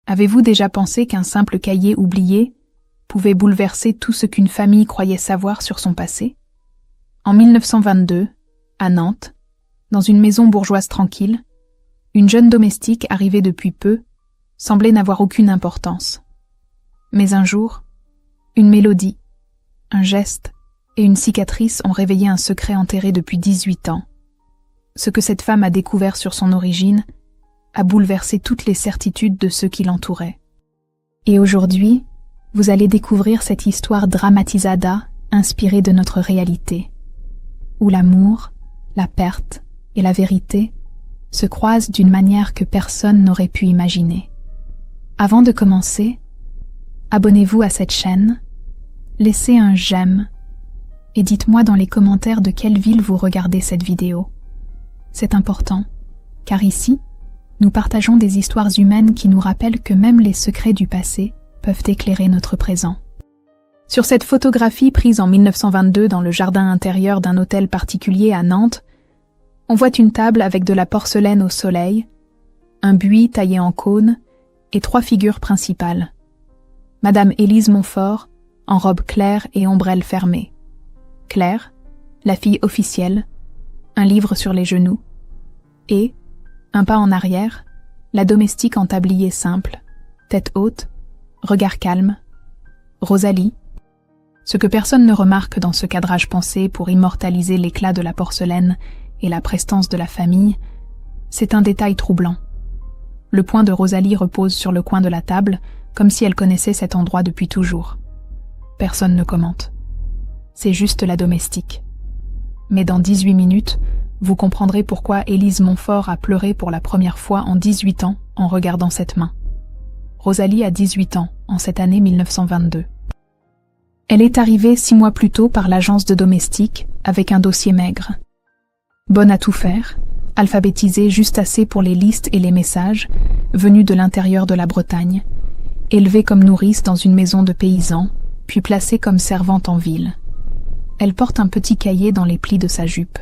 Avez-vous déjà pensé qu'un simple cahier oublié pouvait bouleverser tout ce qu'une famille croyait savoir sur son passé? En 1922, à Nantes, dans une maison bourgeoise tranquille, une jeune domestique arrivée depuis peu semblait n'avoir aucune importance. Mais un jour, une mélodie, un geste et une cicatrice ont réveillé un secret enterré depuis 18 ans. Ce que cette femme a découvert sur son origine a bouleversé toutes les certitudes de ceux qui l'entouraient. Et aujourd'hui, vous allez découvrir cette histoire dramatisada inspirée de notre réalité, où l'amour, la perte et la vérité se croisent d'une manière que personne n'aurait pu imaginer. Avant de commencer, abonnez-vous à cette chaîne, laissez un j'aime et dites-moi dans les commentaires de quelle ville vous regardez cette vidéo. C'est important, car ici, nous partageons des histoires humaines qui nous rappellent que même les secrets du passé peuvent éclairer notre présent. Sur cette photographie prise en 1922 dans le jardin intérieur d'un hôtel particulier à Nantes, on voit une table avec de la porcelaine au soleil, un buis taillé en cône et 3 figures principales. Madame Élise Montfort, en robe claire et ombrelle fermée. Claire, la fille officielle, un livre sur les genoux, et, un pas en arrière, la domestique en tablier simple, tête haute, regard calme, Rosalie. Ce que personne ne remarque dans ce cadrage pensé pour immortaliser l'éclat de la porcelaine et la prestance de la famille, c'est un détail troublant. Le poing de Rosalie repose sur le coin de la table, comme si elle connaissait cet endroit depuis toujours. Personne ne commente. C'est juste la domestique. Mais dans 18 minutes, vous comprendrez pourquoi Élise Montfort a pleuré pour la première fois en 18 ans en regardant cette main. Rosalie a 18 ans, en cette année 1922. Elle est arrivée 6 mois plus tôt par l'agence de domestique avec un dossier maigre. Bonne à tout faire, alphabétisée juste assez pour les listes et les messages, venus de l'intérieur de la Bretagne, élevée comme nourrice dans une maison de paysans, puis placée comme servante en ville. Elle porte un petit cahier dans les plis de sa jupe.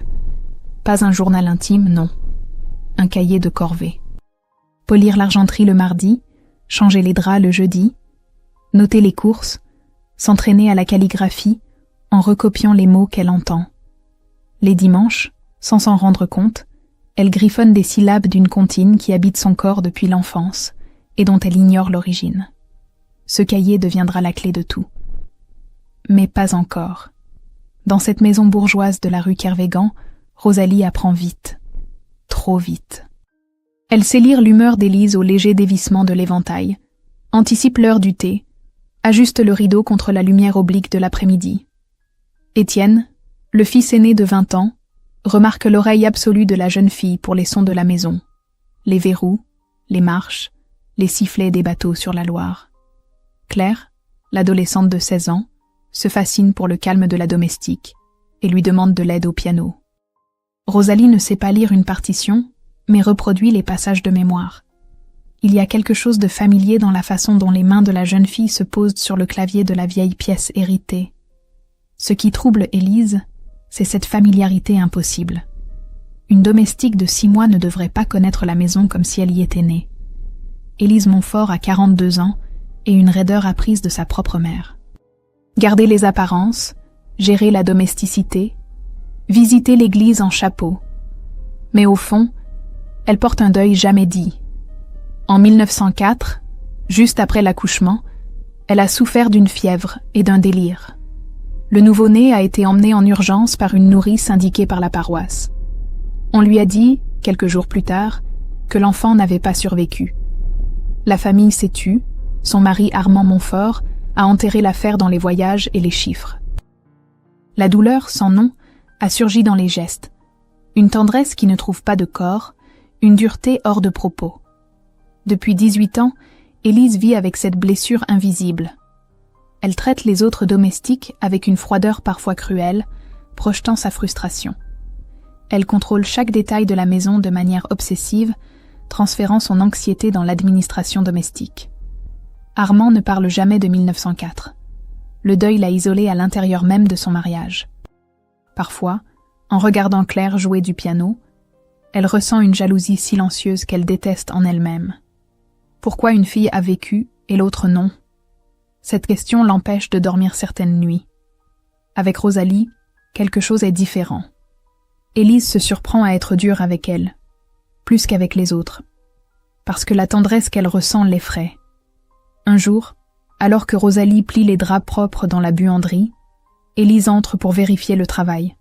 Pas un journal intime, non. Un cahier de corvée. Polir l'argenterie le mardi, changer les draps le jeudi, noter les courses, s'entraîner à la calligraphie en recopiant les mots qu'elle entend. Les dimanches, sans s'en rendre compte, elle griffonne des syllabes d'une comptine qui habite son corps depuis l'enfance et dont elle ignore l'origine. Ce cahier deviendra la clé de tout. Mais pas encore. Dans cette maison bourgeoise de la rue Kervégan, Rosalie apprend vite. Trop vite. Elle sait lire l'humeur d'Élise au léger dévissement de l'éventail, anticipe l'heure du thé, ajuste le rideau contre la lumière oblique de l'après-midi. Étienne, le fils aîné de 20 ans, remarque l'oreille absolue de la jeune fille pour les sons de la maison, les verrous, les marches, les sifflets des bateaux sur la Loire. Claire, l'adolescente de 16 ans, se fascine pour le calme de la domestique et lui demande de l'aide au piano. Rosalie ne sait pas lire une partition, mais reproduit les passages de mémoire. Il y a quelque chose de familier dans la façon dont les mains de la jeune fille se posent sur le clavier de la vieille pièce héritée. Ce qui trouble Élise, c'est cette familiarité impossible. Une domestique de 6 mois ne devrait pas connaître la maison comme si elle y était née. Élise Montfort a 42 ans et une raideur apprise de sa propre mère. Garder les apparences, gérer la domesticité, visiter l'église en chapeau. Mais au fond, elle porte un deuil jamais dit. En 1904, juste après l'accouchement, elle a souffert d'une fièvre et d'un délire. Le nouveau-né a été emmené en urgence par une nourrice indiquée par la paroisse. On lui a dit, quelques jours plus tard, que l'enfant n'avait pas survécu. La famille s'est tue, son mari Armand Montfort a enterré l'affaire dans les voyages et les chiffres. La douleur, sans nom, a surgi dans les gestes. Une tendresse qui ne trouve pas de corps, une dureté hors de propos. Depuis 18 ans, Élise vit avec cette blessure invisible. Elle traite les autres domestiques avec une froideur parfois cruelle, projetant sa frustration. Elle contrôle chaque détail de la maison de manière obsessive, transférant son anxiété dans l'administration domestique. Armand ne parle jamais de 1904. Le deuil l'a isolé à l'intérieur même de son mariage. Parfois, en regardant Claire jouer du piano, elle ressent une jalousie silencieuse qu'elle déteste en elle-même. Pourquoi une fille a vécu et l'autre non? Cette question l'empêche de dormir certaines nuits. Avec Rosalie, quelque chose est différent. Élise se surprend à être dure avec elle, plus qu'avec les autres, parce que la tendresse qu'elle ressent l'effraie. Un jour, alors que Rosalie plie les draps propres dans la buanderie, Élise entre pour vérifier le travail.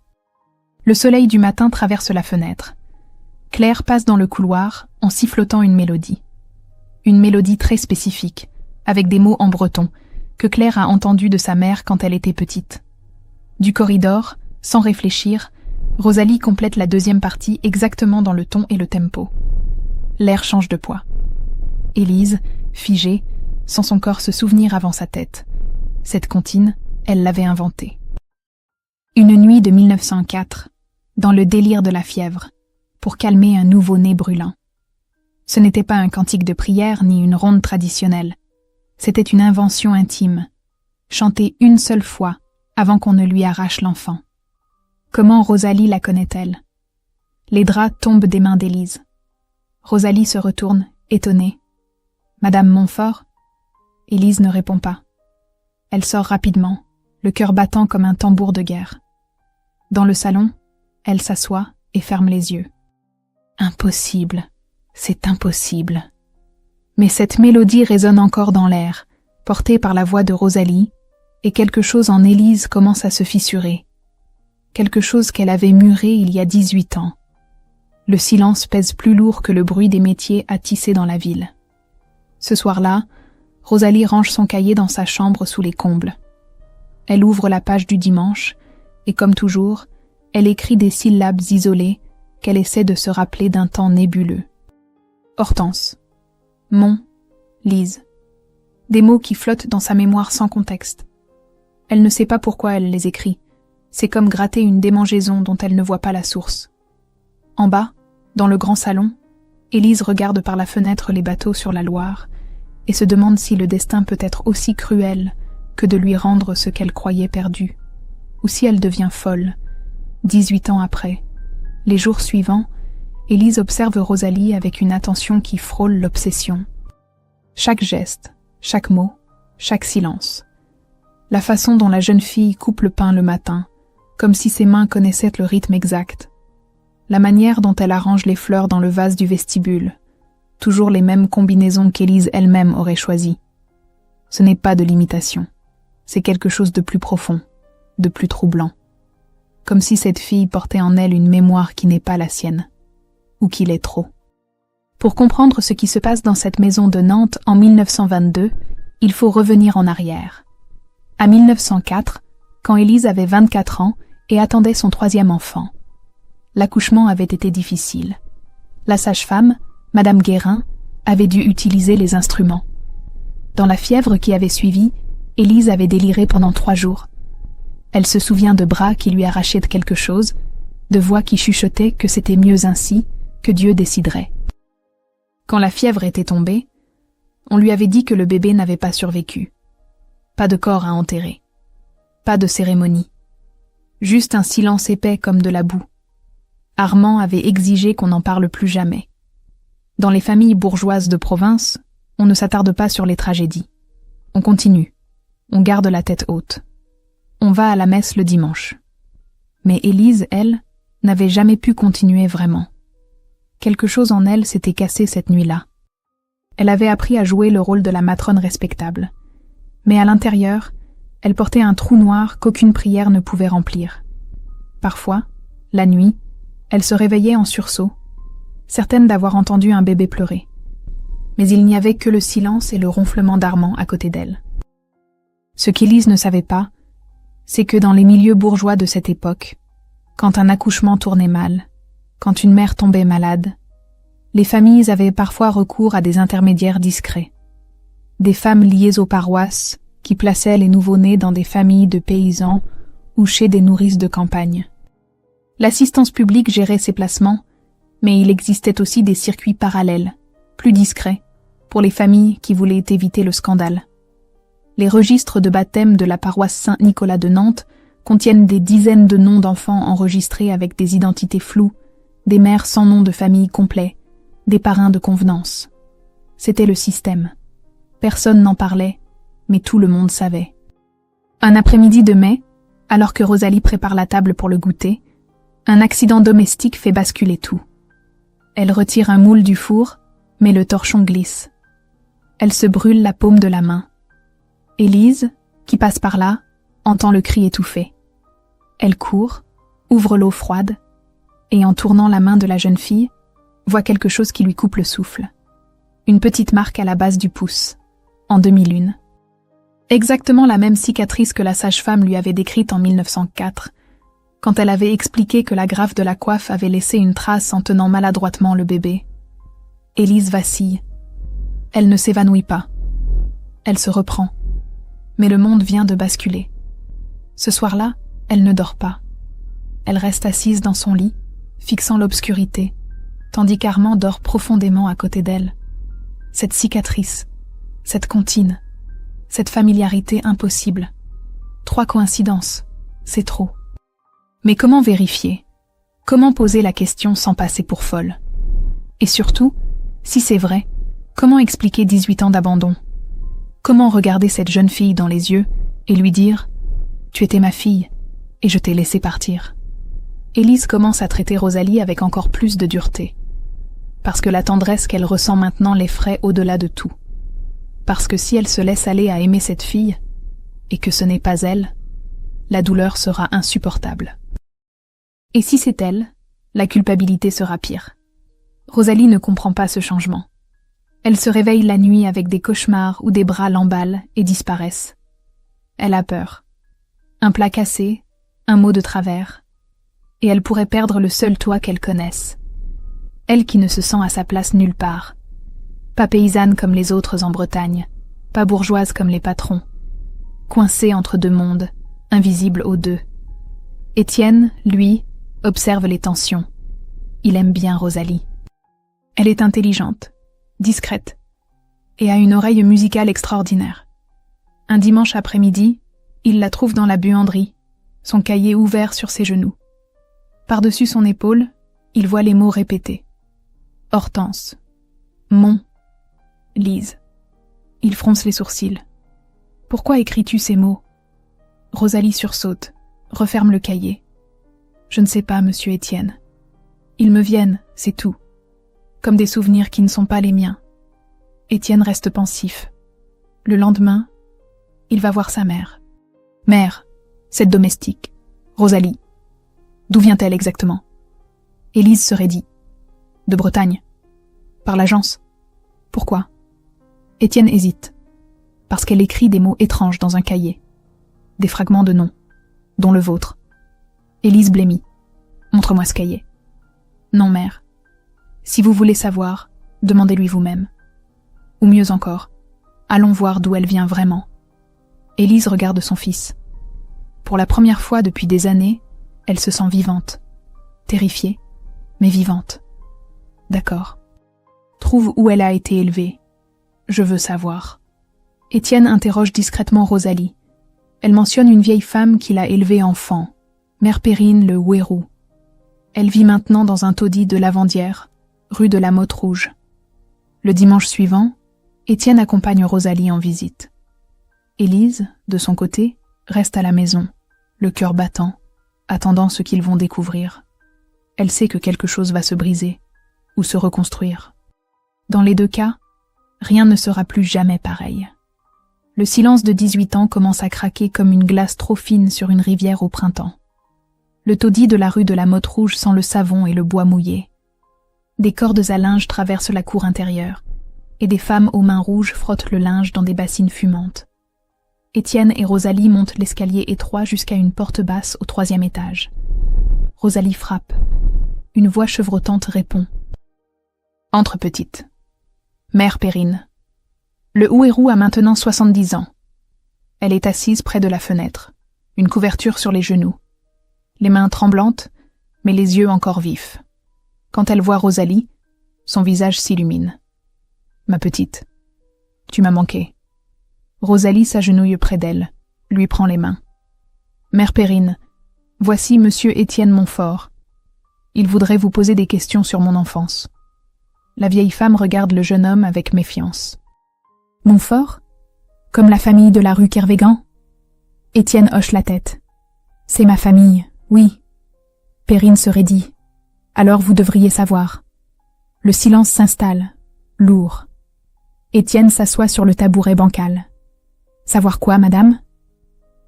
Le soleil du matin traverse la fenêtre. Claire passe dans le couloir en sifflotant une mélodie. Une mélodie très spécifique, avec des mots en breton, que Claire a entendus de sa mère quand elle était petite. Du corridor, sans réfléchir, Rosalie complète la deuxième partie exactement dans le ton et le tempo. L'air change de poids. Élise, figée, sent son corps se souvenir avant sa tête. Cette comptine, elle l'avait inventée. Une nuit de 1904, dans le délire de la fièvre, pour calmer un nouveau-né brûlant. Ce n'était pas un cantique de prière ni une ronde traditionnelle. C'était une invention intime, chantée une seule fois avant qu'on ne lui arrache l'enfant. Comment Rosalie la connaît-elle? Les draps tombent des mains d'Élise. Rosalie se retourne, étonnée. « Madame Montfort ?» Élise ne répond pas. Elle sort rapidement, le cœur battant comme un tambour de guerre. Dans le salon, elle s'assoit et ferme les yeux. Impossible, c'est impossible. Mais cette mélodie résonne encore dans l'air, portée par la voix de Rosalie, et quelque chose en Élise commence à se fissurer. Quelque chose qu'elle avait mûré il y a 18 ans. Le silence pèse plus lourd que le bruit des métiers à tisser dans la ville. Ce soir-là, Rosalie range son cahier dans sa chambre sous les combles. Elle ouvre la page du dimanche, et comme toujours, elle écrit des syllabes isolées qu'elle essaie de se rappeler d'un temps nébuleux. Hortense. Mon. Lise. Des mots qui flottent dans sa mémoire sans contexte. Elle ne sait pas pourquoi elle les écrit. C'est comme gratter une démangeaison dont elle ne voit pas la source. En bas, dans le grand salon, Élise regarde par la fenêtre les bateaux sur la Loire et se demande si le destin peut être aussi cruel que de lui rendre ce qu'elle croyait perdu, ou si elle devient folle. 18 ans après, les jours suivants, Élise observe Rosalie avec une attention qui frôle l'obsession. Chaque geste, chaque mot, chaque silence. La façon dont la jeune fille coupe le pain le matin, comme si ses mains connaissaient le rythme exact. La manière dont elle arrange les fleurs dans le vase du vestibule. Toujours les mêmes combinaisons qu'Élise elle-même aurait choisies. Ce n'est pas de l'imitation. C'est quelque chose de plus profond, de plus troublant. Comme si cette fille portait en elle une mémoire qui n'est pas la sienne. Ou qu'il est trop. Pour comprendre ce qui se passe dans cette maison de Nantes en 1922, il faut revenir en arrière. À 1904, quand Élise avait 24 ans et attendait son 3e enfant. L'accouchement avait été difficile. La sage-femme, Madame Guérin, avait dû utiliser les instruments. Dans la fièvre qui avait suivi, Élise avait déliré pendant 3 jours. Elle se souvient de bras qui lui arrachaient de quelque chose, de voix qui chuchotaient que c'était mieux ainsi, que Dieu déciderait. Quand la fièvre était tombée, on lui avait dit que le bébé n'avait pas survécu. Pas de corps à enterrer. Pas de cérémonie. Juste un silence épais comme de la boue. Armand avait exigé qu'on n'en parle plus jamais. Dans les familles bourgeoises de province, on ne s'attarde pas sur les tragédies. On continue. On garde la tête haute. On va à la messe le dimanche. Mais Élise, elle, n'avait jamais pu continuer vraiment. Quelque chose en elle s'était cassé cette nuit-là. Elle avait appris à jouer le rôle de la matrone respectable. Mais à l'intérieur, elle portait un trou noir qu'aucune prière ne pouvait remplir. Parfois, la nuit, elle se réveillait en sursaut, certaine d'avoir entendu un bébé pleurer. Mais il n'y avait que le silence et le ronflement d'Armand à côté d'elle. Ce qu'Élise ne savait pas, c'est que dans les milieux bourgeois de cette époque, quand un accouchement tournait mal, quand une mère tombait malade, les familles avaient parfois recours à des intermédiaires discrets. Des femmes liées aux paroisses qui plaçaient les nouveau-nés dans des familles de paysans ou chez des nourrices de campagne. L'assistance publique gérait ces placements, mais il existait aussi des circuits parallèles, plus discrets, pour les familles qui voulaient éviter le scandale. Les registres de baptême de la paroisse Saint-Nicolas de Nantes contiennent des dizaines de noms d'enfants enregistrés avec des identités floues, des mères sans nom de famille complet, des parrains de convenance. C'était le système. Personne n'en parlait, mais tout le monde savait. Un après-midi de mai, alors que Rosalie prépare la table pour le goûter, un accident domestique fait basculer tout. Elle retire un moule du four, mais le torchon glisse. Elle se brûle la paume de la main. Élise, qui passe par là, entend le cri étouffé. Elle court, ouvre l'eau froide, et en tournant la main de la jeune fille, voit quelque chose qui lui coupe le souffle. Une petite marque à la base du pouce, en demi-lune. Exactement la même cicatrice que la sage-femme lui avait décrite en 1904, quand elle avait expliqué que la graffe de la coiffe avait laissé une trace en tenant maladroitement le bébé. Élise vacille. Elle ne s'évanouit pas. Elle se reprend. Mais le monde vient de basculer. Ce soir-là, elle ne dort pas. Elle reste assise dans son lit, fixant l'obscurité, tandis qu'Armand dort profondément à côté d'elle. Cette cicatrice, cette comptine, cette familiarité impossible. 3 coïncidences, c'est trop. Mais comment vérifier? Comment poser la question sans passer pour folle? Et surtout, si c'est vrai, comment expliquer 18 ans d'abandon? Comment regarder cette jeune fille dans les yeux et lui dire « Tu étais ma fille et je t'ai laissé partir ». Élise commence à traiter Rosalie avec encore plus de dureté. Parce que la tendresse qu'elle ressent maintenant l'effraie au-delà de tout. Parce que si elle se laisse aller à aimer cette fille, et que ce n'est pas elle, la douleur sera insupportable. Et si c'est elle, la culpabilité sera pire. Rosalie ne comprend pas ce changement. Elle se réveille la nuit avec des cauchemars où des bras l'emballent et disparaissent. Elle a peur. Un plat cassé, un mot de travers, et elle pourrait perdre le seul toit qu'elle connaisse. Elle qui ne se sent à sa place nulle part. Pas paysanne comme les autres en Bretagne, pas bourgeoise comme les patrons. Coincée entre 2 mondes, invisible aux 2. Étienne, lui, observe les tensions. Il aime bien Rosalie. Elle est intelligente, discrète, et a une oreille musicale extraordinaire. Un dimanche après-midi, il la trouve dans la buanderie, son cahier ouvert sur ses genoux. Par-dessus son épaule, il voit les mots répétés. Hortense, Mon, Lise. Il fronce les sourcils. Pourquoi écris-tu ces mots? Rosalie sursaute, referme le cahier. Je ne sais pas, monsieur Étienne. Ils me viennent, c'est tout. Comme des souvenirs qui ne sont pas les miens. Étienne reste pensif. Le lendemain, il va voir sa mère. Mère, cette domestique, Rosalie. D'où vient-elle exactement? Élise se raidit. De Bretagne. Par l'agence. Pourquoi? Étienne hésite. Parce qu'elle écrit des mots étranges dans un cahier. Des fragments de noms, dont le vôtre. Élise blêmit. Montre-moi ce cahier. Non, mère. Si vous voulez savoir, demandez-lui vous-même. Ou mieux encore, allons voir d'où elle vient vraiment. Élise regarde son fils. Pour la première fois depuis des années, elle se sent vivante. Terrifiée, mais vivante. D'accord. Trouve où elle a été élevée. Je veux savoir. Étienne interroge discrètement Rosalie. Elle mentionne une vieille femme qui l'a élevée enfant, Mère Périne le Houérou. Elle vit maintenant dans un taudis de Lavandière, rue de la Motte Rouge. Le dimanche suivant, Étienne accompagne Rosalie en visite. Élise, de son côté, reste à la maison, le cœur battant, attendant ce qu'ils vont découvrir. Elle sait que quelque chose va se briser, ou se reconstruire. Dans les 2 cas, rien ne sera plus jamais pareil. Le silence de 18 ans commence à craquer comme une glace trop fine sur une rivière au printemps. Le taudis de la rue de la Motte Rouge sent le savon et le bois mouillé. Des cordes à linge traversent la cour intérieure, et des femmes aux mains rouges frottent le linge dans des bassines fumantes. Étienne et Rosalie montent l'escalier étroit jusqu'à une porte basse au 3e étage. Rosalie frappe. Une voix chevrotante répond. « Entre, petite. Mère Périne. » Le Houérou a maintenant 70 ans. Elle est assise près de la fenêtre, une couverture sur les genoux. Les mains tremblantes, mais les yeux encore vifs. Quand elle voit Rosalie, son visage s'illumine. « Ma petite, tu m'as manqué. » Rosalie s'agenouille près d'elle, lui prend les mains. « Mère Périne, voici monsieur Étienne Montfort. Il voudrait vous poser des questions sur mon enfance. » La vieille femme regarde le jeune homme avec méfiance. Montfort? Comme la famille de la rue Kervégan? Étienne hoche la tête. C'est ma famille, oui. Perrine se raidit. Alors vous devriez savoir. Le silence s'installe, lourd. Étienne s'assoit sur le tabouret bancal. Savoir quoi, madame?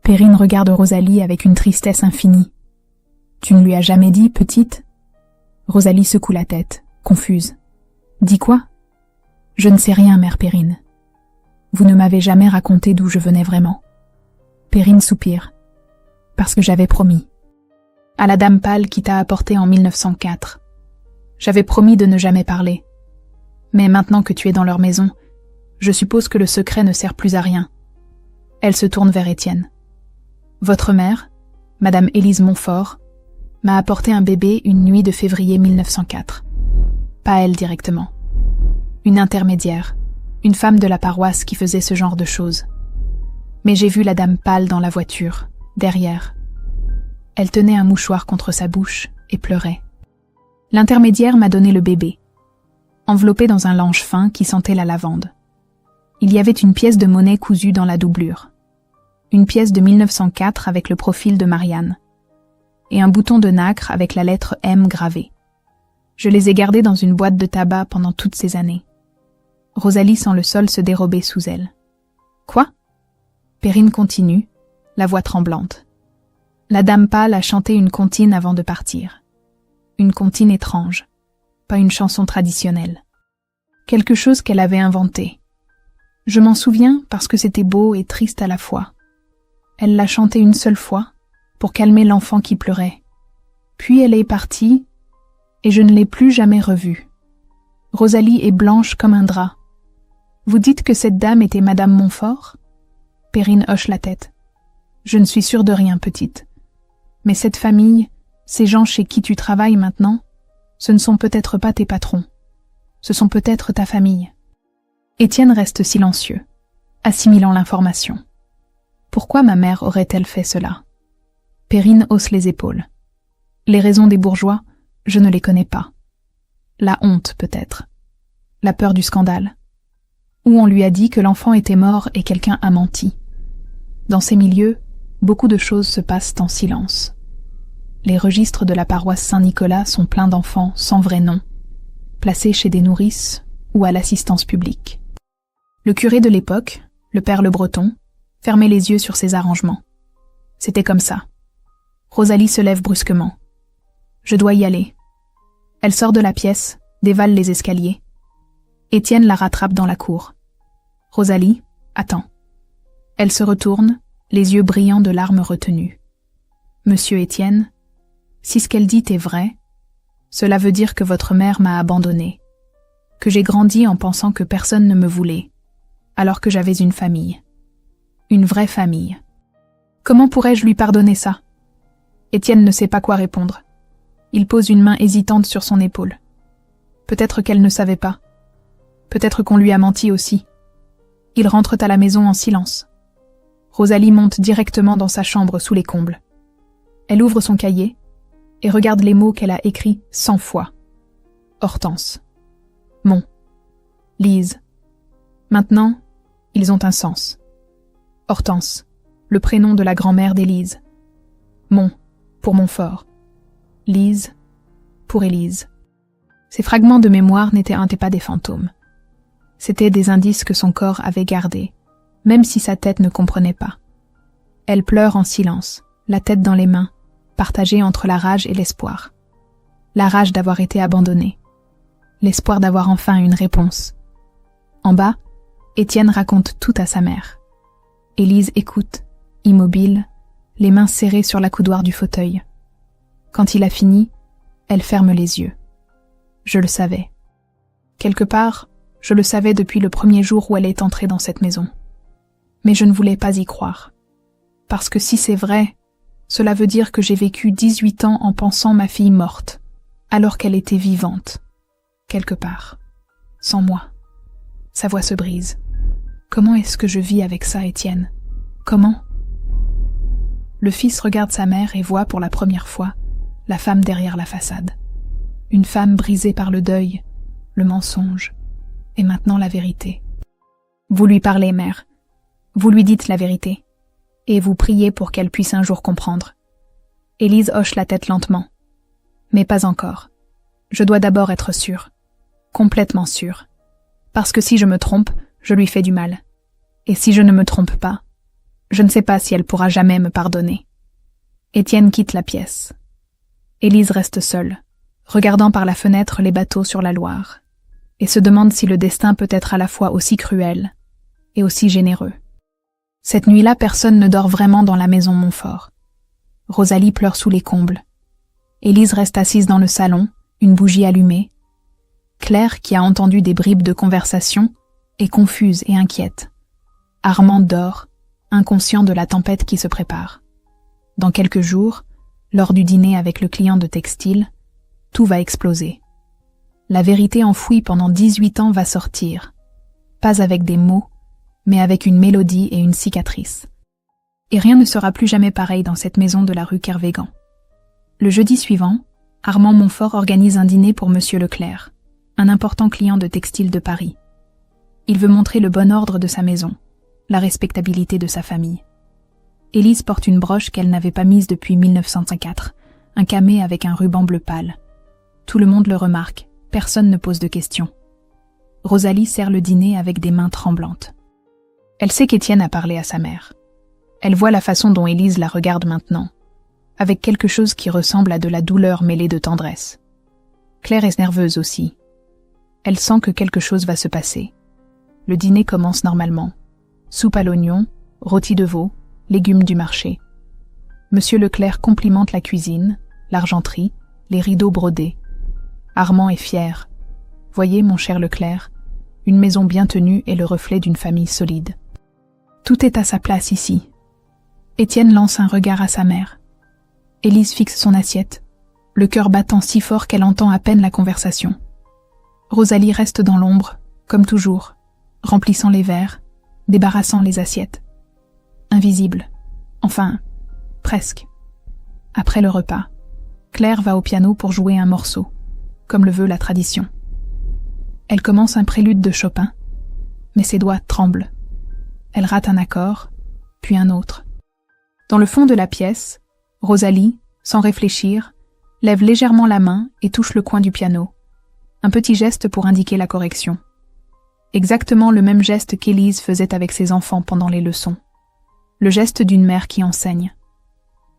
Perrine regarde Rosalie avec une tristesse infinie. Tu ne lui as jamais dit, petite? Rosalie secoue la tête, confuse. Dis quoi? Je ne sais rien, mère Perrine. Vous ne m'avez jamais raconté d'où je venais vraiment. Perrine soupire. Parce que j'avais promis. À la dame pâle qui t'a apporté en 1904. J'avais promis de ne jamais parler. Mais maintenant que tu es dans leur maison, je suppose que le secret ne sert plus à rien. Elle se tourne vers Étienne. Votre mère, Madame Élise Montfort, m'a apporté un bébé une nuit de février 1904. Pas elle directement. Une intermédiaire, une femme de la paroisse qui faisait ce genre de choses. Mais j'ai vu la dame pâle dans la voiture, derrière. Elle tenait un mouchoir contre sa bouche et pleurait. L'intermédiaire m'a donné le bébé, enveloppé dans un lange fin qui sentait la lavande. Il y avait une pièce de monnaie cousue dans la doublure. Une pièce de 1904 avec le profil de Marianne. Et un bouton de nacre avec la lettre M gravée. Je les ai gardés dans une boîte de tabac pendant toutes ces années. Rosalie sent le sol se dérober sous elle. Quoi? Perrine continue, la voix tremblante. La dame pâle a chanté une comptine avant de partir. Une comptine étrange, pas une chanson traditionnelle. Quelque chose qu'elle avait inventé. Je m'en souviens parce que c'était beau et triste à la fois. Elle l'a chanté une seule fois, pour calmer l'enfant qui pleurait. Puis elle est partie, et je ne l'ai plus jamais revue. Rosalie est blanche comme un drap. Vous dites que cette dame était Madame Montfort? Perrine hoche la tête. Je ne suis sûre de rien, petite. Mais cette famille, ces gens chez qui tu travailles maintenant, ce ne sont peut-être pas tes patrons. Ce sont peut-être ta famille. Étienne reste silencieux, assimilant l'information. Pourquoi ma mère aurait-elle fait cela? Perrine hausse les épaules. Les raisons des bourgeois, je ne les connais pas. La honte, peut-être. La peur du scandale. Ou on lui a dit que l'enfant était mort et quelqu'un a menti. Dans ces milieux, beaucoup de choses se passent en silence. Les registres de la paroisse Saint-Nicolas sont pleins d'enfants sans vrai nom, placés chez des nourrices ou à l'assistance publique. Le curé de l'époque, le père Le Breton, fermait les yeux sur ces arrangements. C'était comme ça. Rosalie se lève brusquement. Je dois y aller. Elle sort de la pièce, dévale les escaliers. Étienne la rattrape dans la cour. Rosalie, attends. Elle se retourne, les yeux brillants de larmes retenues. Monsieur Étienne, si ce qu'elle dit est vrai, cela veut dire que votre mère m'a abandonnée, que j'ai grandi en pensant que personne ne me voulait, alors que j'avais une famille. Une vraie famille. Comment pourrais-je lui pardonner ça? Étienne ne sait pas quoi répondre. Il pose une main hésitante sur son épaule. Peut-être qu'elle ne savait pas. Peut-être qu'on lui a menti aussi. Ils rentrent à la maison en silence. Rosalie monte directement dans sa chambre sous les combles. Elle ouvre son cahier et regarde les mots qu'elle a écrits 100 fois. Hortense. Mon. Lise. Maintenant, ils ont un sens. Hortense, le prénom de la grand-mère d'Élise. Mon, pour Montfort. Lise, pour Élise. Ces fragments de mémoire n'étaient pas des fantômes. C'étaient des indices que son corps avait gardés, même si sa tête ne comprenait pas. Elle pleure en silence, la tête dans les mains, partagée entre la rage et l'espoir. La rage d'avoir été abandonnée. L'espoir d'avoir enfin une réponse. En bas, Étienne raconte tout à sa mère. Élise écoute, immobile, les mains serrées sur l'accoudoir du fauteuil. Quand il a fini, elle ferme les yeux. Je le savais. Quelque part, je le savais depuis le premier jour où elle est entrée dans cette maison. Mais je ne voulais pas y croire. Parce que si c'est vrai, cela veut dire que j'ai vécu 18 ans en pensant ma fille morte, alors qu'elle était vivante. Quelque part. Sans moi. Sa voix se brise. Comment est-ce que je vis avec ça, Étienne? Comment? Le fils regarde sa mère et voit pour la première fois la femme derrière la façade. Une femme brisée par le deuil, le mensonge, et maintenant la vérité. Vous lui parlez, mère. Vous lui dites la vérité, et vous priez pour qu'elle puisse un jour comprendre. Élise hoche la tête lentement. Mais pas encore. Je dois d'abord être sûre. Complètement sûre. Parce que si je me trompe, je lui fais du mal. Et si je ne me trompe pas, je ne sais pas si elle pourra jamais me pardonner. Étienne quitte la pièce. Élise reste seule, regardant par la fenêtre les bateaux sur la Loire, et se demande si le destin peut être à la fois aussi cruel et aussi généreux. Cette nuit-là, personne ne dort vraiment dans la maison Montfort. Rosalie pleure sous les combles. Élise reste assise dans le salon, une bougie allumée. Claire, qui a entendu des bribes de conversation, est confuse et inquiète. Armand dort, inconscient de la tempête qui se prépare. Dans quelques jours, lors du dîner avec le client de textile, tout va exploser. La vérité enfouie pendant 18 ans va sortir. Pas avec des mots, mais avec une mélodie et une cicatrice. Et rien ne sera plus jamais pareil dans cette maison de la rue Kervégan. Le jeudi suivant, Armand Montfort organise un dîner pour Monsieur Leclerc, un important client de textile de Paris. Il veut montrer le bon ordre de sa maison, la respectabilité de sa famille. Élise porte une broche qu'elle n'avait pas mise depuis 1904, un camé avec un ruban bleu pâle. Tout le monde le remarque, personne ne pose de questions. Rosalie sert le dîner avec des mains tremblantes. Elle sait qu'Étienne a parlé à sa mère. Elle voit la façon dont Élise la regarde maintenant, avec quelque chose qui ressemble à de la douleur mêlée de tendresse. Claire est nerveuse aussi. Elle sent que quelque chose va se passer. Le dîner commence normalement. Soupe à l'oignon, rôti de veau, légumes du marché. Monsieur Leclerc complimente la cuisine, l'argenterie, les rideaux brodés. Armand est fier. Voyez, mon cher Leclerc, une maison bien tenue est le reflet d'une famille solide. Tout est à sa place ici. Étienne lance un regard à sa mère. Élise fixe son assiette, le cœur battant si fort qu'elle entend à peine la conversation. Rosalie reste dans l'ombre, comme toujours, remplissant les verres, débarrassant les assiettes. Invisible. Enfin, presque. Après le repas, Claire va au piano pour jouer un morceau, comme le veut la tradition. Elle commence un prélude de Chopin, mais ses doigts tremblent. Elle rate un accord, puis un autre. Dans le fond de la pièce, Rosalie, sans réfléchir, lève légèrement la main et touche le coin du piano. Un petit geste pour indiquer la correction. Exactement le même geste qu'Élise faisait avec ses enfants pendant les leçons. Le geste d'une mère qui enseigne.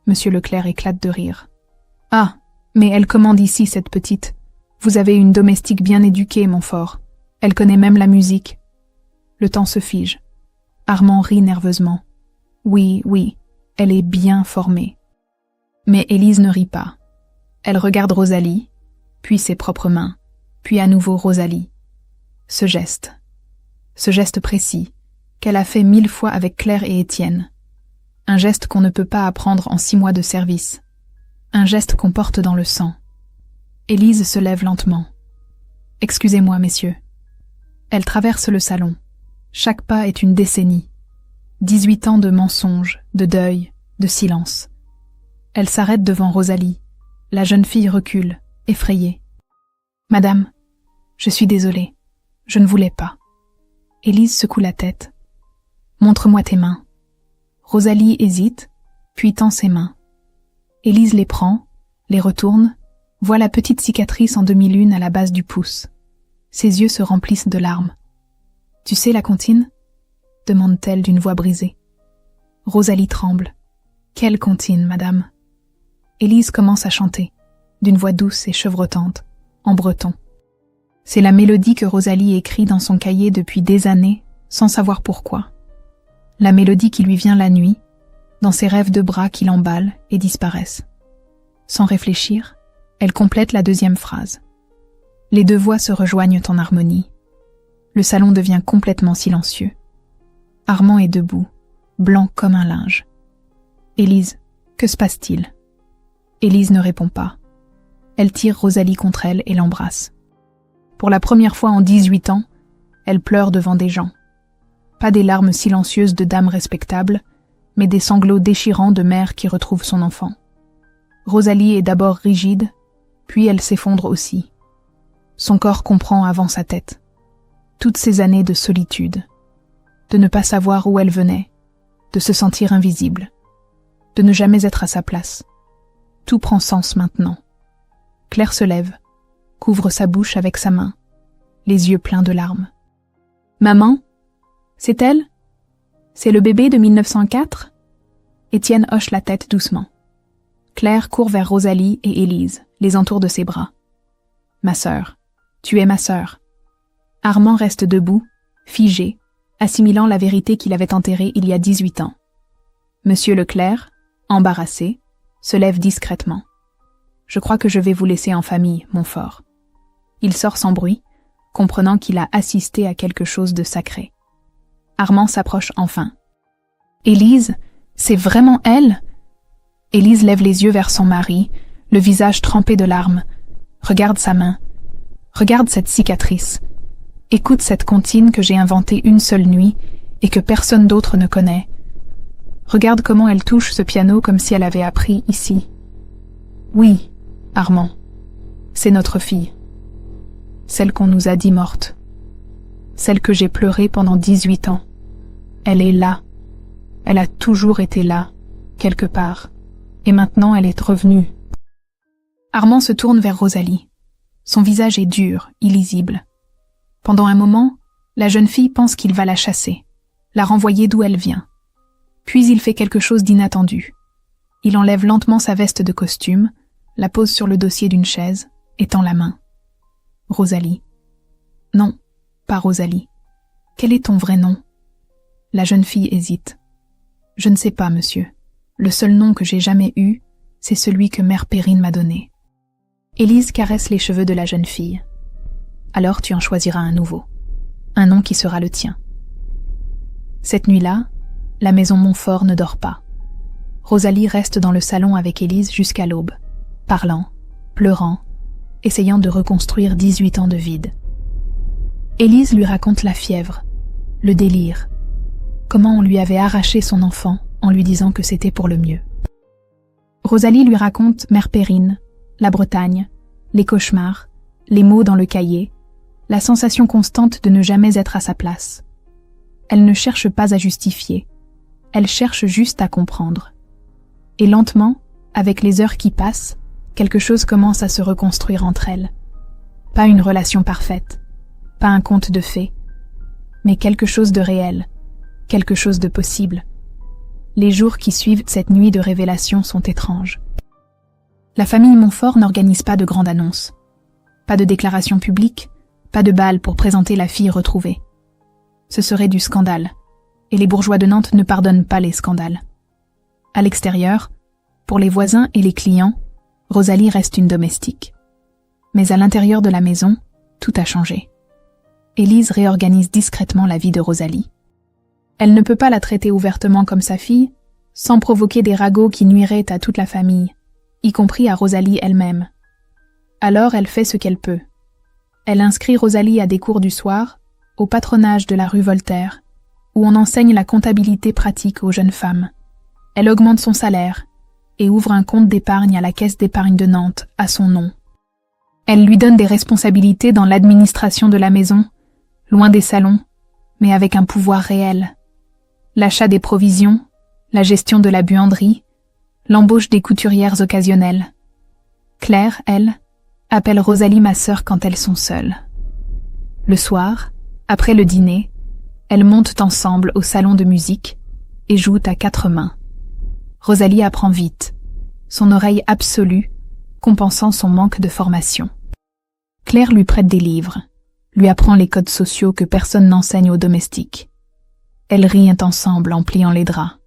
Monsieur Leclerc éclate de rire. « Ah, mais elle commande ici, cette petite. Vous avez une domestique bien éduquée, Montfort. Elle connaît même la musique. » Le temps se fige. Armand rit nerveusement. Oui, elle est bien formée. Mais Élise ne rit pas. Elle regarde Rosalie, puis ses propres mains, puis à nouveau Rosalie. Ce geste précis, qu'elle a fait 1000 fois avec Claire et Étienne. Un geste qu'on ne peut pas apprendre en 6 mois de service. Un geste qu'on porte dans le sang. Élise se lève lentement. « Excusez-moi, messieurs. » Elle traverse le salon. Chaque pas est une décennie. 18 ans de mensonges, de deuil, de silence. Elle s'arrête devant Rosalie. La jeune fille recule, effrayée. « Madame, je suis désolée. Je ne voulais pas. » Élise secoue la tête. « Montre-moi tes mains. » Rosalie hésite, puis tend ses mains. Élise les prend, les retourne, voit la petite cicatrice en demi-lune à la base du pouce. Ses yeux se remplissent de larmes. « Tu sais la comptine ?» demande-t-elle d'une voix brisée. Rosalie tremble. « Quelle comptine, madame ?» Élise commence à chanter, d'une voix douce et chevrotante, en breton. C'est la mélodie que Rosalie écrit dans son cahier depuis des années, sans savoir pourquoi. La mélodie qui lui vient la nuit, dans ses rêves de bras qui l'emballent et disparaissent. Sans réfléchir, elle complète la deuxième phrase. Les deux voix se rejoignent en harmonie. Le salon devient complètement silencieux. Armand est debout, blanc comme un linge. « Élise, que se passe-t-il » Élise ne répond pas. Elle tire Rosalie contre elle et l'embrasse. Pour la première fois en 18 ans, elle pleure devant des gens. Pas des larmes silencieuses de dame respectable, mais des sanglots déchirants de mère qui retrouve son enfant. Rosalie est d'abord rigide, puis elle s'effondre aussi. Son corps comprend avant sa tête. Toutes ces années de solitude, de ne pas savoir où elle venait, de se sentir invisible, de ne jamais être à sa place. Tout prend sens maintenant. Claire se lève, couvre sa bouche avec sa main, les yeux pleins de larmes. « Maman, c'est elle? C'est le bébé de 1904 ?» Étienne hoche la tête doucement. Claire court vers Rosalie et Élise, les entoure de ses bras. « Ma sœur, tu es ma sœur. » Armand reste debout, figé, assimilant la vérité qu'il avait enterrée il y a 18 ans. Monsieur Leclerc, embarrassé, se lève discrètement. « Je crois que je vais vous laisser en famille, Montfort. » Il sort sans bruit, comprenant qu'il a assisté à quelque chose de sacré. Armand s'approche enfin. « Élise, c'est vraiment elle ?» Élise lève les yeux vers son mari, le visage trempé de larmes. Regarde sa main. Regarde cette cicatrice. Écoute cette comptine que j'ai inventée une seule nuit et que personne d'autre ne connaît. Regarde comment elle touche ce piano comme si elle avait appris ici. Oui, Armand, c'est notre fille. Celle qu'on nous a dit morte. Celle que j'ai pleurée pendant 18 ans. Elle est là. Elle a toujours été là, quelque part. Et maintenant elle est revenue. Armand se tourne vers Rosalie. Son visage est dur, illisible. Pendant un moment, la jeune fille pense qu'il va la chasser, la renvoyer d'où elle vient. Puis il fait quelque chose d'inattendu. Il enlève lentement sa veste de costume, la pose sur le dossier d'une chaise, et tend la main. Rosalie. Non, pas Rosalie. Quel est ton vrai nom? La jeune fille hésite. Je ne sais pas, monsieur. Le seul nom que j'ai jamais eu, c'est celui que mère Perrine m'a donné. Élise caresse les cheveux de la jeune fille. Alors tu en choisiras un nouveau. Un nom qui sera le tien. Cette nuit-là, la maison Montfort ne dort pas. Rosalie reste dans le salon avec Élise jusqu'à l'aube, parlant, pleurant, essayant de reconstruire 18 ans de vide. Élise lui raconte la fièvre, le délire, comment on lui avait arraché son enfant en lui disant que c'était pour le mieux. Rosalie lui raconte mère Perrine, la Bretagne, les cauchemars, les mots dans le cahier, la sensation constante de ne jamais être à sa place. Elle ne cherche pas à justifier, elle cherche juste à comprendre. Et lentement, avec les heures qui passent, quelque chose commence à se reconstruire entre elles. Pas une relation parfaite, pas un conte de fées, mais quelque chose de réel, quelque chose de possible. Les jours qui suivent cette nuit de révélation sont étranges. La famille Montfort n'organise pas de grande annonce. Pas de déclaration publique, pas de bal pour présenter la fille retrouvée. Ce serait du scandale, et les bourgeois de Nantes ne pardonnent pas les scandales. À l'extérieur, pour les voisins et les clients, Rosalie reste une domestique. Mais à l'intérieur de la maison, tout a changé. Élise réorganise discrètement la vie de Rosalie. Elle ne peut pas la traiter ouvertement comme sa fille, sans provoquer des ragots qui nuiraient à toute la famille, y compris à Rosalie elle-même. Alors elle fait ce qu'elle peut. Elle inscrit Rosalie à des cours du soir, au patronage de la rue Voltaire, où on enseigne la comptabilité pratique aux jeunes femmes. Elle augmente son salaire et ouvre un compte d'épargne à la Caisse d'épargne de Nantes à son nom. Elle lui donne des responsabilités dans l'administration de la maison, loin des salons, mais avec un pouvoir réel. L'achat des provisions, la gestion de la buanderie, l'embauche des couturières occasionnelles. Claire, elle, appelle Rosalie ma sœur quand elles sont seules. Le soir, après le dîner, elles montent ensemble au salon de musique et jouent à 4 mains. Rosalie apprend vite, son oreille absolue, compensant son manque de formation. Claire lui prête des livres, lui apprend les codes sociaux que personne n'enseigne aux domestiques. Elles rient ensemble en pliant les draps.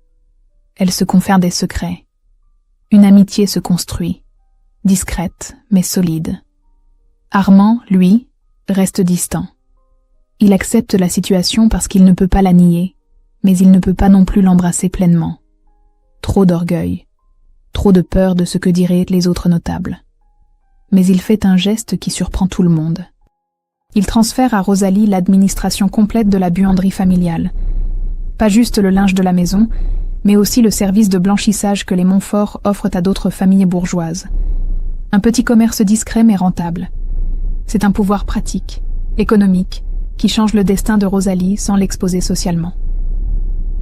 Elles se confèrent des secrets. Une amitié se construit, discrète mais solide. Armand, lui, reste distant. Il accepte la situation parce qu'il ne peut pas la nier, mais il ne peut pas non plus l'embrasser pleinement. Trop d'orgueil, trop de peur de ce que diraient les autres notables. Mais il fait un geste qui surprend tout le monde. Il transfère à Rosalie l'administration complète de la buanderie familiale. Pas juste le linge de la maison, mais aussi le service de blanchissage que les Montfort offrent à d'autres familles bourgeoises. Un petit commerce discret mais rentable. C'est un pouvoir pratique, économique, qui change le destin de Rosalie sans l'exposer socialement.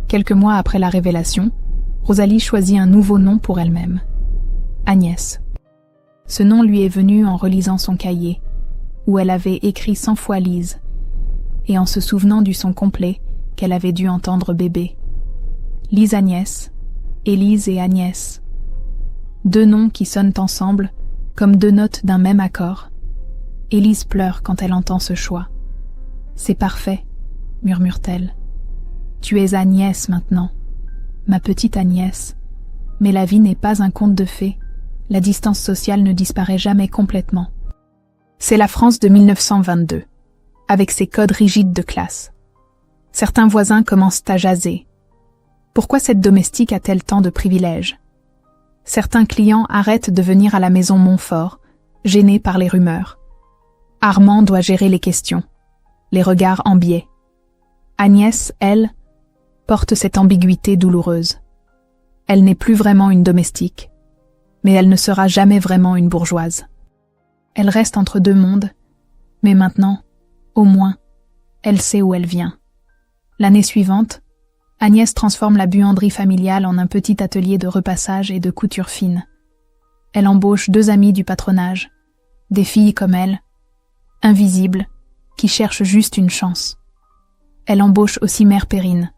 Quelques mois après la révélation, Rosalie choisit un nouveau nom pour elle-même. Agnès. Ce nom lui est venu en relisant son cahier, où elle avait écrit 100 fois Lise, et en se souvenant du son complet qu'elle avait dû entendre bébé. Lise Agnès, Élise et Agnès. Deux noms qui sonnent ensemble, comme deux notes d'un même accord. Élise pleure quand elle entend ce choix. « C'est parfait, » murmure-t-elle. « Tu es Agnès maintenant, ma petite Agnès. Mais la vie n'est pas un conte de fées, la distance sociale ne disparaît jamais complètement. » C'est la France de 1922, avec ses codes rigides de classe. Certains voisins commencent à jaser. Pourquoi cette domestique a-t-elle tant de privilèges? Certains clients arrêtent de venir à la maison Montfort, gênés par les rumeurs. Armand doit gérer les questions, les regards en biais. Agnès, elle, porte cette ambiguïté douloureuse. Elle n'est plus vraiment une domestique, mais elle ne sera jamais vraiment une bourgeoise. Elle reste entre deux mondes, mais maintenant, au moins, elle sait où elle vient. L'année suivante, Agnès transforme la buanderie familiale en un petit atelier de repassage et de couture fine. Elle embauche 2 amies du patronage, des filles comme elle, invisibles, qui cherchent juste une chance. Elle embauche aussi Mère Perrine,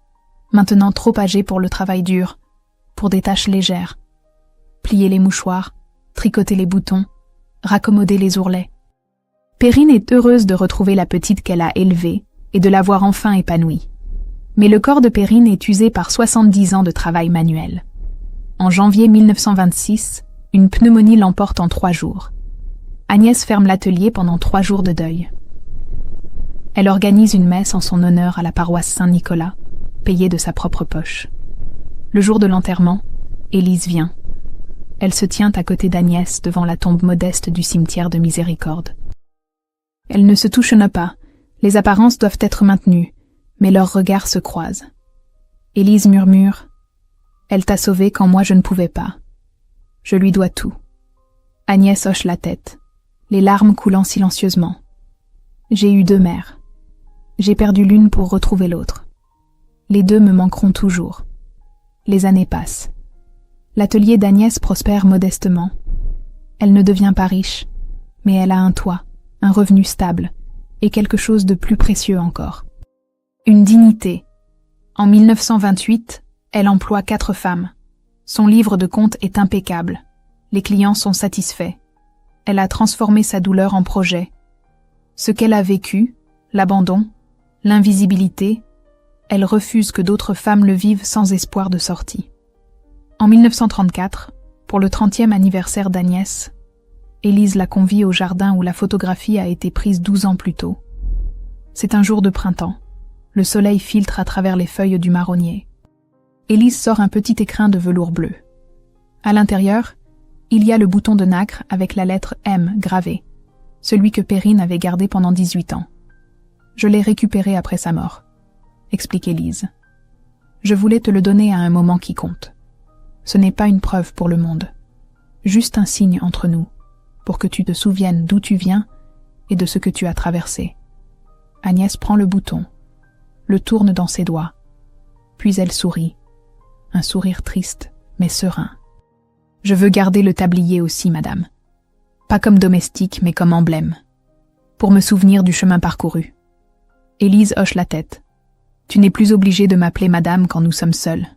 maintenant trop âgée pour le travail dur, pour des tâches légères. Plier les mouchoirs, tricoter les boutons, raccommoder les ourlets. Perrine est heureuse de retrouver la petite qu'elle a élevée et de la voir enfin épanouie. Mais le corps de Perrine est usé par 70 ans de travail manuel. En janvier 1926, une pneumonie l'emporte en 3 jours. Agnès ferme l'atelier pendant 3 jours de deuil. Elle organise une messe en son honneur à la paroisse Saint-Nicolas, payée de sa propre poche. Le jour de l'enterrement, Élise vient. Elle se tient à côté d'Agnès devant la tombe modeste du cimetière de Miséricorde. Elles ne se touchent pas, les apparences doivent être maintenues, mais leurs regards se croisent. Élise murmure « Elle t'a sauvée quand moi je ne pouvais pas. Je lui dois tout. » Agnès hoche la tête, les larmes coulant silencieusement. « J'ai eu 2 mères. J'ai perdu l'une pour retrouver l'autre. Les 2 me manqueront toujours. Les années passent. L'atelier d'Agnès prospère modestement. Elle ne devient pas riche, mais elle a un toit, un revenu stable, et quelque chose de plus précieux encore. Une dignité. En 1928, elle emploie 4 femmes. Son livre de compte est impeccable. Les clients sont satisfaits. Elle a transformé sa douleur en projet. Ce qu'elle a vécu, l'abandon, l'invisibilité, elle refuse que d'autres femmes le vivent sans espoir de sortie. En 1934, pour le 30e anniversaire d'Agnès, Élise la convie au jardin où la photographie a été prise 12 ans plus tôt. C'est un jour de printemps. Le soleil filtre à travers les feuilles du marronnier. Élise sort un petit écrin de velours bleu. À l'intérieur, il y a le bouton de nacre avec la lettre M gravée, celui que Perrine avait gardé pendant 18 ans. Je l'ai récupéré après sa mort, explique Élise. Je voulais te le donner à un moment qui compte. Ce n'est pas une preuve pour le monde, juste un signe entre nous, pour que tu te souviennes d'où tu viens et de ce que tu as traversé. Agnès prend le bouton, le tourne dans ses doigts, puis elle sourit, un sourire triste mais serein. Je veux garder le tablier aussi, madame. Pas comme domestique, mais comme emblème, pour me souvenir du chemin parcouru. Élise hoche la tête. Tu n'es plus obligée de m'appeler madame quand nous sommes seuls.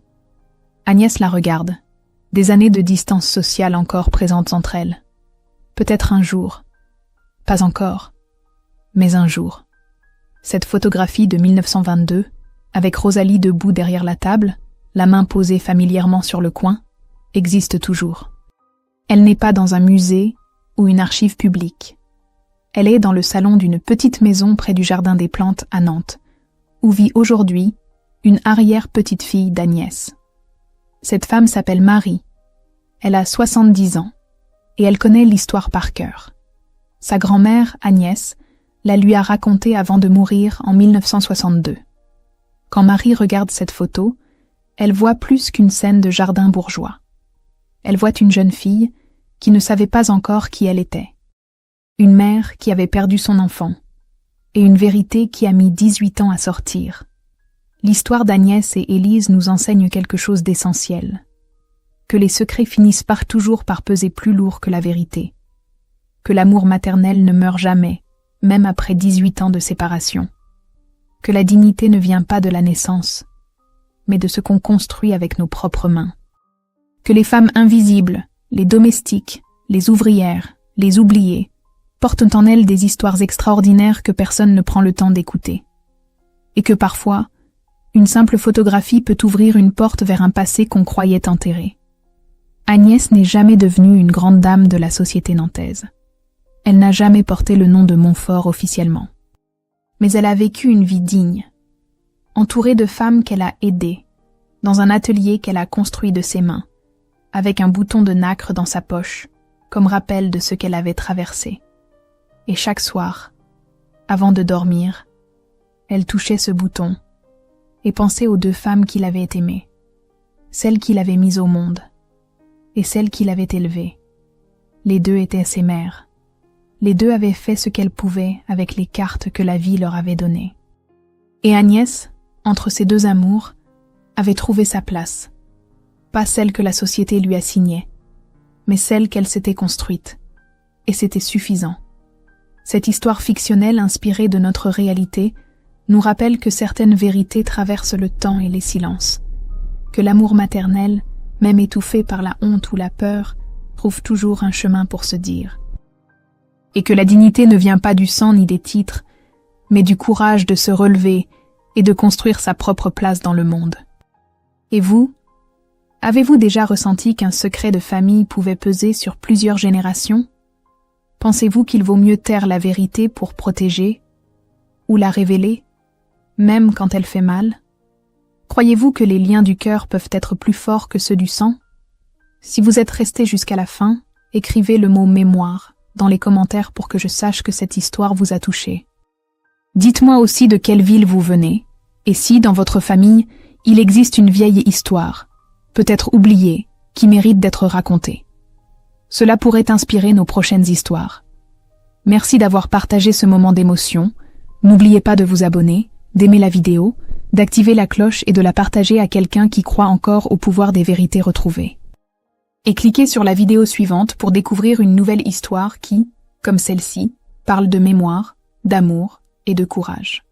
Agnès la regarde, des années de distance sociale encore présentes entre elles. Peut-être un jour. Pas encore, mais un jour. Cette photographie de 1922, avec Rosalie debout derrière la table, la main posée familièrement sur le coin, existe toujours. Elle n'est pas dans un musée ou une archive publique. Elle est dans le salon d'une petite maison près du Jardin des Plantes à Nantes, où vit aujourd'hui une arrière-petite-fille d'Agnès. Cette femme s'appelle Marie. Elle a 70 ans et elle connaît l'histoire par cœur. Sa grand-mère, Agnès, la lui a racontée avant de mourir en 1962. Quand Marie regarde cette photo, elle voit plus qu'une scène de jardin bourgeois. Elle voit une jeune fille qui ne savait pas encore qui elle était. une mère qui avait perdu son enfant, et une vérité qui a mis 18 ans à sortir. L'histoire d'Agnès et Élise nous enseigne quelque chose d'essentiel, que les secrets finissent toujours par peser plus lourd que la vérité, que l'amour maternel ne meurt jamais, même après 18 ans de séparation, que la dignité ne vient pas de la naissance, mais de ce qu'on construit avec nos propres mains, que les femmes invisibles, les domestiques, les ouvrières, les oubliées, portent en elles des histoires extraordinaires que personne ne prend le temps d'écouter, et que parfois, une simple photographie peut ouvrir une porte vers un passé qu'on croyait enterré. Agnès n'est jamais devenue une grande dame de la société nantaise. Elle n'a jamais porté le nom de Montfort officiellement. Mais elle a vécu une vie digne, entourée de femmes qu'elle a aidées, dans un atelier qu'elle a construit de ses mains, avec un bouton de nacre dans sa poche, comme rappel de ce qu'elle avait traversé. Et chaque soir, avant de dormir, elle touchait ce bouton et pensait aux deux femmes qu'il avait aimées, celles qu'il avait mises au monde et celles qu'il avait élevées. Les deux étaient ses mères. Les deux avaient fait ce qu'elles pouvaient avec les cartes que la vie leur avait données. Et Agnès, entre ces deux amours, avait trouvé sa place. Pas celle que la société lui assignait, mais celle qu'elle s'était construite. Et c'était suffisant. Cette histoire fictionnelle inspirée de notre réalité nous rappelle que certaines vérités traversent le temps et les silences, que l'amour maternel, même étouffé par la honte ou la peur, trouve toujours un chemin pour se dire. Et que la dignité ne vient pas du sang ni des titres, mais du courage de se relever et de construire sa propre place dans le monde. Et vous, avez-vous déjà ressenti qu'un secret de famille pouvait peser sur plusieurs générations? Pensez-vous qu'il vaut mieux taire la vérité pour protéger, ou la révéler, même quand elle fait mal? Croyez-vous que les liens du cœur peuvent être plus forts que ceux du sang? Si vous êtes resté jusqu'à la fin, écrivez le mot « mémoire » dans les commentaires pour que je sache que cette histoire vous a touché. Dites-moi aussi de quelle ville vous venez, et si, dans votre famille, il existe une vieille histoire, peut-être oubliée, qui mérite d'être racontée. Cela pourrait inspirer nos prochaines histoires. Merci d'avoir partagé ce moment d'émotion. N'oubliez pas de vous abonner, d'aimer la vidéo, d'activer la cloche et de la partager à quelqu'un qui croit encore au pouvoir des vérités retrouvées. Et cliquez sur la vidéo suivante pour découvrir une nouvelle histoire qui, comme celle-ci, parle de mémoire, d'amour et de courage.